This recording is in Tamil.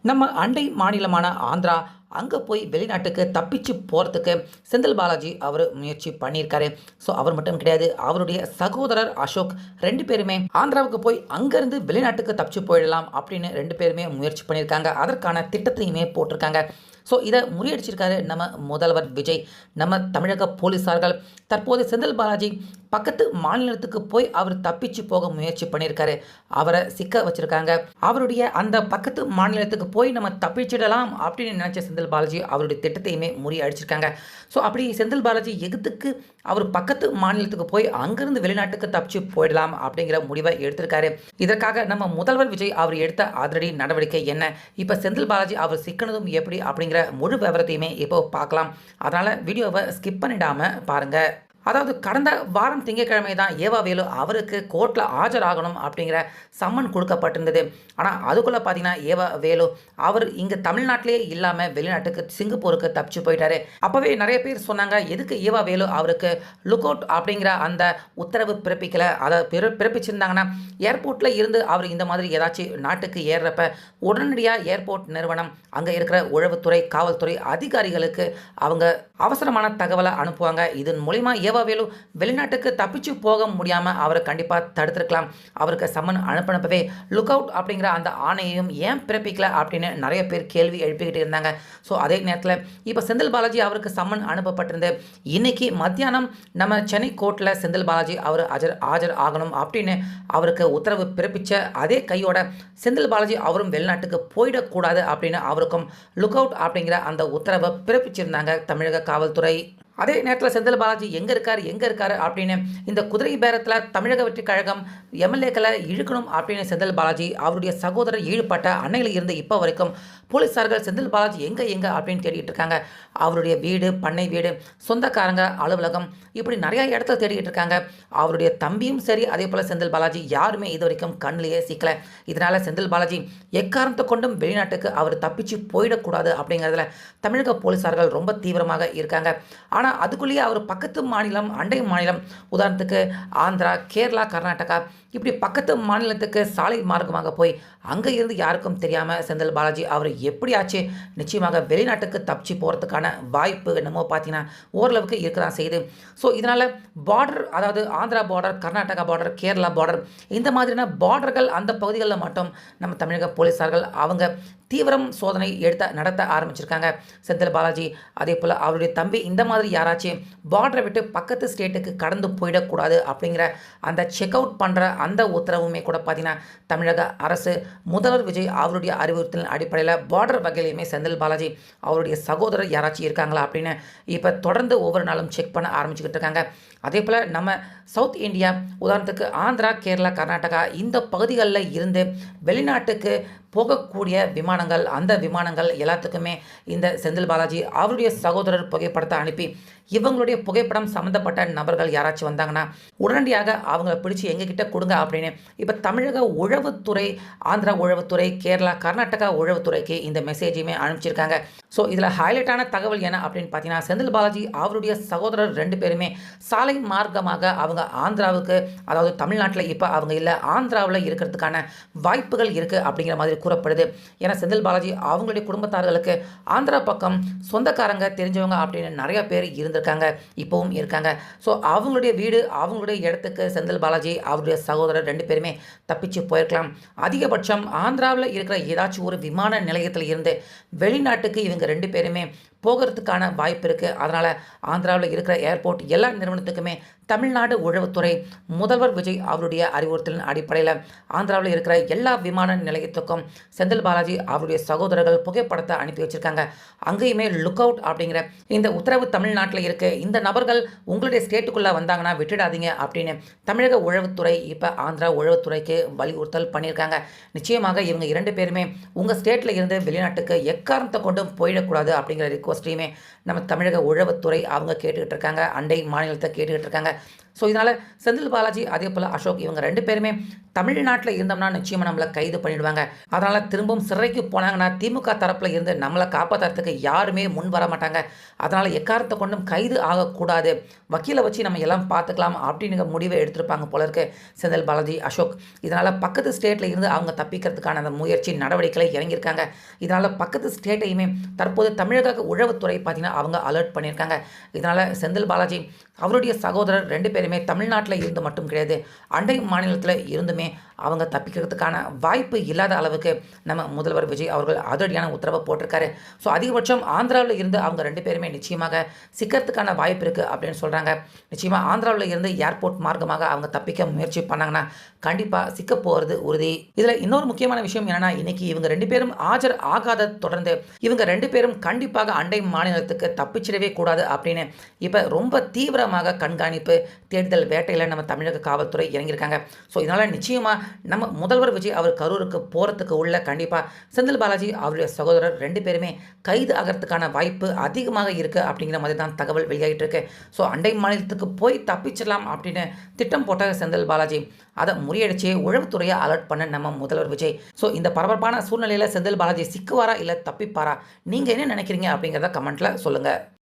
நம்ம அண்டை மாநிலமான ஆந்திரா அங்கே போய் வெளிநாட்டுக்கு தப்பிச்சு போகிறதுக்கு செந்தில் பாலாஜி அவர் முயற்சி பண்ணியிருக்காரு. ஸோ அவர் மட்டும் கிடையாது, அவருடைய சகோதரர் அசோக் ரெண்டு பேருமே ஆந்திராவுக்கு போய் அங்கேருந்து வெளிநாட்டுக்கு தப்பிச்சு போயிடலாம் அப்படின்னு ரெண்டு பேருமே முயற்சி பண்ணியிருக்காங்க. அதற்கான திட்டத்தையுமே போட்டிருக்காங்க. ஸோ இதை முறியடிச்சிருக்காரு நம்ம முதல்வர் விஜய். நம்ம தமிழக போலீஸார்கள் தற்போது செந்தில் பாலாஜி பக்கத்து மாநிலத்துக்கு போய் அவர் தப்பிச்சு போக முயற்சி பண்ணியிருக்காரு. அவரை சிக்க வச்சிருக்காங்க. அவருடைய அந்த பக்கத்து மாநிலத்துக்கு போய் நம்ம தப்பிச்சிடலாம் அப்படின்னு நினச்ச செந்தில் பாலாஜி அவருடைய திட்டத்தையுமே முறியடிச்சிருக்காங்க. ஸோ அப்படி செந்தில் பாலாஜி எதுக்கு அவர் பக்கத்து மாநிலத்துக்கு போய் அங்கிருந்து வெளிநாட்டுக்கு தப்பிச்சு போயிடலாம் அப்படிங்கிற முடிவை எடுத்திருக்காரு. இதற்காக நம்ம முதல்வர் விஜய் அவர் எடுத்த அதிரடி நடவடிக்கை என்ன, இப்போ செந்தில் பாலாஜி அவர் சிக்கனதும் எப்படி அப்படிங்கிற முழு விவரத்தையுமே இப்போ பார்க்கலாம். அதனால வீடியோவை ஸ்கிப் பண்ணிடாம பாருங்க. அதாவது கடந்த வாரம் திங்கட்கிழமை தான் ஏவா வேலு அவருக்கு கோர்ட்டில் ஆஜராகணும் அப்படிங்கிற சம்மன் கொடுக்கப்பட்டிருந்தது. ஆனால் அதுக்குள்ளே பார்த்தீங்கன்னா ஏவா வேலு அவர் இங்கே தமிழ்நாட்டிலே இல்லாமல் வெளிநாட்டுக்கு சிங்கப்பூருக்கு தப்பிச்சு போயிட்டாரு. அப்போவே நிறைய பேர் சொன்னாங்க, எதுக்கு ஏவா வேலு அவருக்கு லுக் அவுட் அப்படிங்கிற அந்த உத்தரவு பிறப்பிக்கலை, அதை பிறப்பிச்சிருந்தாங்கன்னா ஏர்போர்ட்டில் இருந்து அவர் இந்த மாதிரி ஏதாச்சும் நாட்டுக்கு ஏறுறப்ப உடனடியாக ஏர்போர்ட் நிறுவனம் அங்கே இருக்கிற உளவுத்துறை காவல்துறை அதிகாரிகளுக்கு அவங்க அவசரமான தகவலை அனுப்புவாங்க. இதன் மூலிமா வேலு வெளிநாட்டுக்கு தப்பிச்சு போக முடியாமல் அவரை கண்டிப்பாக தடுத்திருக்கலாம். அவருக்கு சம்மன் அனுப்பினப்பவே லுக் அவுட் அப்படிங்கிற அந்த ஆணையையும் ஏன் பிறப்பிக்கல அப்படின்னு நிறைய பேர் கேள்வி எழுப்பிக்கிட்டு இருந்தாங்க. ஸோ அதே நேரத்தில் இப்போ செந்தில் பாலாஜி அவருக்கு சம்மன் அனுப்பப்பட்டிருந்து இன்னைக்கு மத்தியானம் நம்ம சென்னை கோர்ட்டில் செந்தில் பாலாஜி அவர் ஆஜர் ஆகணும் அப்படின்னு அவருக்கு உத்தரவு பிறப்பித்த அதே கையோட செந்தில் பாலாஜி அவரும் வெளிநாட்டுக்கு போயிடக்கூடாது அப்படின்னு அவருக்கும் லுக் அவுட் அப்படிங்கிற அந்த உத்தரவை பிறப்பிச்சிருந்தாங்க தமிழக காவல்துறை. அதே நேரத்தில் செந்தில் பாலாஜி எங்கே இருக்காரு அப்படின்னு இந்த குதிரை பேரத்தில் தமிழக வெற்றி கழகம் எம்எல்ஏக்களை இழுக்கணும் அப்படின்னு செந்தில் பாலாஜி அவருடைய சகோதரர் ஈடுபட்ட அன்னையில் இருந்து இப்போ வரைக்கும் போலீஸார்கள் செந்தில் பாலாஜி எங்கே அப்படின்னு தேடிட்டு இருக்காங்க. அவருடைய வீடு, பண்ணை வீடு, சொந்தக்காரங்க, அலுவலகம், இப்படி நிறையா இடத்துல தேடிட்டு இருக்காங்க. அவருடைய தம்பியும் சரி, அதே போல் செந்தில் பாலாஜி யாருமே இது வரைக்கும் கண்ணிலேயே சிக்கலை. இதனால் செந்தில் பாலாஜி எக்காரணத்தை கொண்டும் வெளிநாட்டுக்கு அவர் தப்பிச்சு போயிடக்கூடாது அப்படிங்கிறதுல தமிழக போலீஸார்கள் ரொம்ப தீவிரமாக இருக்காங்க. ஆனால் அதுக்குள்ளேயே அவர் பக்கத்து மாநிலம், அண்டை மாநிலம், உதாரணத்துக்கு ஆந்திரா, கேரளா, கர்நாடகா, இப்படி பக்கத்து மாநிலத்துக்கு சாலை மார்க்கமாக போய் அங்கே இருந்து யாருக்கும் தெரியாமல் செந்தில் பாலாஜி அவர் எப்படியாச்சு நிச்சயமாக வெளிநாட்டுக்கு தப்பிச்சு போகிறதுக்கான வாய்ப்பு என்னமோ பார்த்தீங்கன்னா ஓரளவுக்கு இருக்க தான் செய்யுது. ஸோ இதனால் பார்டர், அதாவது Andhra border, Karnataka border, Kerala border, இந்த மாதிரியான பார்டர்கள் அந்த பகுதிகளில் மட்டும் நம்ம தமிழக போலீஸார்கள் அவங்க தீவிரம் சோதனை நடத்த ஆரம்பிச்சிருக்காங்க. செந்தில் பாலாஜி அதே போல் அவருடைய தம்பி இந்த மாதிரி யாராச்சும் பார்டரை விட்டு பக்கத்து ஸ்டேட்டுக்கு கடந்து போயிடக்கூடாது அப்படிங்கிற அந்த செக் அவுட் பண்ணுற அந்த உத்தரவுமே கூட பார்த்தீங்கன்னா தமிழக அரசு முதல்வர் விஜய் அவருடைய அறிவுறுத்தலின் அடிப்படையில் பார்டர் வகையிலையுமே செந்தில் பாலாஜி அவருடைய சகோதரர் யாராச்சும் இருக்காங்களா அப்படின்னு இப்போ தொடர்ந்து ஒவ்வொரு நாளும் செக் பண்ண ஆரம்பிச்சுக்கிட்டு இருக்காங்க. அதே போல் நம்ம சவுத் இந்தியா, உதாரணத்துக்கு ஆந்திரா, கேரளா, கர்நாடகா, இந்த பகுதிகளில் இருந்து வெளிநாட்டுக்கு போகக்கூடிய விமானங்கள், அந்த விமானங்கள் எல்லாத்துக்குமே இந்த செந்தில் பாலாஜி அவருடைய சகோதரர் புகைப்படத்தை அனுப்பி இவங்களுடைய புகைப்படம் சம்மந்தப்பட்ட நபர்கள் யாராச்சும் வந்தாங்கன்னா உடனடியாக அவங்கள பிடிச்சி எங்ககிட்ட கொடுங்க அப்படின்னு இப்போ தமிழக உளவுத்துறை, ஆந்திரா உளவுத்துறை, கேரளா, கர்நாடகா உளவுத்துறைக்கு இந்த மெசேஜையுமே அனுப்பிச்சிருக்காங்க. ஸோ இதில் ஹைலைட்டான தகவல் என்ன அப்படின்னு பார்த்தீங்கன்னா செந்தில் பாலாஜி அவருடைய சகோதரர் ரெண்டு பேருமே சாலை மார்க்கமாக அவங்க ஆந்திராவுக்கு, அதாவது தமிழ்நாட்டில் இப்போ அவங்க இல்லை, ஆந்திராவில் இருக்கிறதுக்கான வாய்ப்புகள் இருக்குது அப்படிங்கிற மாதிரி கூறப்படுது. ஏன்னா செந்தில் பாலாஜி அவங்களுடைய குடும்பத்தார்களுக்கு ஆந்திரா பக்கம் சொந்தக்காரங்க, தெரிஞ்சவங்க அப்படின்னு நிறைய பேர் இருந்திருக்காங்க, இப்போவும் இருக்காங்க. ஸோ அவங்களுடைய வீடு, அவங்களுடைய இடத்துக்கு செந்தில் பாலாஜி அவருடைய சகோதரர் ரெண்டு பேருமே தப்பிச்சு போயிருக்கலாம். அதிகபட்சம் ஆந்திராவில் இருக்கிற ஏதாச்சும் ஒரு விமான நிலையத்தில் இருந்து வெளிநாட்டுக்கு இவங்க ரெண்டு பேருமே போகிறதுக்கான வாய்ப்பு இருக்குது. அதனால் ஆந்திராவில் இருக்கிற ஏர்போர்ட் எல்லா நிறுவனத்துக்குமே தமிழ்நாடு உளவுத்துறை முதல்வர் விஜய் அவருடைய அறிவுறுத்தலின் அடிப்படையில் ஆந்திராவில் இருக்கிற எல்லா விமான நிலையத்துக்கும் செந்தில் பாலாஜி அவருடைய சகோதரர்கள் புகைப்படத்தை அனுப்பி வச்சுருக்காங்க. அங்கேயுமே லுக் அவுட் அப்படிங்கிற இந்த உத்தரவு தமிழ்நாட்டில் இருக்குது, இந்த நபர்கள் உங்களுடைய ஸ்டேட்டுக்குள்ளே வந்தாங்கன்னா விட்டுடாதீங்க அப்படின்னு தமிழக உளவுத்துறை இப்போ ஆந்திரா உளவுத்துறைக்கு வலியுறுத்தல் பண்ணியிருக்காங்க. நிச்சயமாக இவங்க இரண்டு பேருமே உங்கள் ஸ்டேட்டில் இருந்து வெளிநாட்டுக்கு எக்காரணத்தை கொண்டும் போயிடக்கூடாது அப்படிங்கிற ரிக்வஸ்ட்டையுமே நம்ம தமிழக உளவுத்துறை அவங்க கேட்டுக்கிட்டு இருக்காங்க, அண்டை மாநிலத்தை கேட்டுக்கிட்டு இருக்காங்க. ஸோ இதனால் செந்தில் பாலாஜி அதே போல் அசோக் இவங்க 2 பேருமே தமிழ்நாட்டில் இருந்தோம்னா நிச்சயமாக நம்மளை கைது பண்ணிடுவாங்க. அதனால் திரும்பவும் சிறைக்கு போனாங்கன்னா திமுக தரப்பில் இருந்து நம்மளை காப்பாற்றுறதுக்கு யாருமே முன் வர மாட்டாங்க. அதனால் எக்காரணத்தை கொண்டும் கைது ஆகக்கூடாது, வக்கீலை வச்சு நம்ம எல்லாம் பார்த்துக்கலாம் அப்படின்னு முடிவை எடுத்திருப்பாங்க போல இருக்கு செந்தில் பாலாஜி அசோக். இதனால் பக்கத்து ஸ்டேட்டில் இருந்து அவங்க தப்பிக்கிறதுக்கான அந்த முயற்சி நடவடிக்கைகளை இறங்கியிருக்காங்க. இதனால் பக்கத்து ஸ்டேட்டையுமே தற்போது தமிழக உளவுத்துறை பார்த்தீங்கன்னா அவங்க அலர்ட் பண்ணியிருக்காங்க. இதனால் செந்தில் பாலாஜி அவருடைய சகோதரர் 2 பேருமே தமிழ்நாட்டில் இருந்து மட்டும் கிடையாது, அண்டை மாநிலத்தில் இருந்துமே அவங்க தப்பிக்கிறதுக்கான வாய்ப்பு இல்லாத அளவுக்கு நம்ம முதல்வர் விஜய் அவர்கள் அதிரடியான உத்தரவை போட்டிருக்காரு. ஸோ அதிகபட்சம் ஆந்திராவில் இருந்து அவங்க 2 பேருமே நிச்சயமாக சிக்கிறதுக்கான வாய்ப்பு இருக்குது அப்படின்னு சொல்கிறாங்க. நிச்சயமாக ஆந்திராவில் இருந்து ஏர்போர்ட் மார்க்கமாக அவங்க தப்பிக்க முயற்சி பண்ணாங்கன்னா கண்டிப்பாக சிக்க போகிறது உறுதி. இதில் இன்னொரு முக்கியமான விஷயம் என்னென்னா, இன்னைக்கு இவங்க 2 பேரும் ஆஜர் ஆகாத தொடர்ந்து இவங்க 2 பேரும் கண்டிப்பாக அண்டை மாநிலத்துக்கு தப்பிச்சிடவே கூடாது அப்படின்னு இப்போ ரொம்ப தீவிரமாக கண்காணிப்பு தேடுதல் வேட்டையில் நம்ம தமிழக காவல்துறை இறங்கியிருக்காங்க. ஸோ இதனால் நிச்சயமாக நம்ம முதல்வர் விஜய் அவர் கரூருக்கு போகிறதுக்கு உள்ள கண்டிப்பாக செந்தில் பாலாஜி அவருடைய சகோதரர் 2 பேருமே கைது ஆகிறதுக்கான வாய்ப்பு அதிகமாக இருக்குது அப்படிங்கிற மாதிரி தான் தகவல் வெளியாகிட்டு இருக்கு. ஸோ அண்டை மாநிலத்துக்கு போய் தப்பிச்சிடலாம் அப்படின்னு திட்டம் போட்ட செந்தில் பாலாஜி அதை முறியடிச்சு உளவுத்துறையை அலர்ட் பண்ண நம்ம முதல்வர் விஜய். ஸோ இந்த பரபரப்பான சூழ்நிலையில் செந்தில் பாலாஜி சிக்குவாரா இல்லை தப்பிப்பாரா, நீங்கள் என்ன நினைக்கிறீங்க அப்படிங்கிறத கமெண்ட்டில் சொல்லுங்கள்.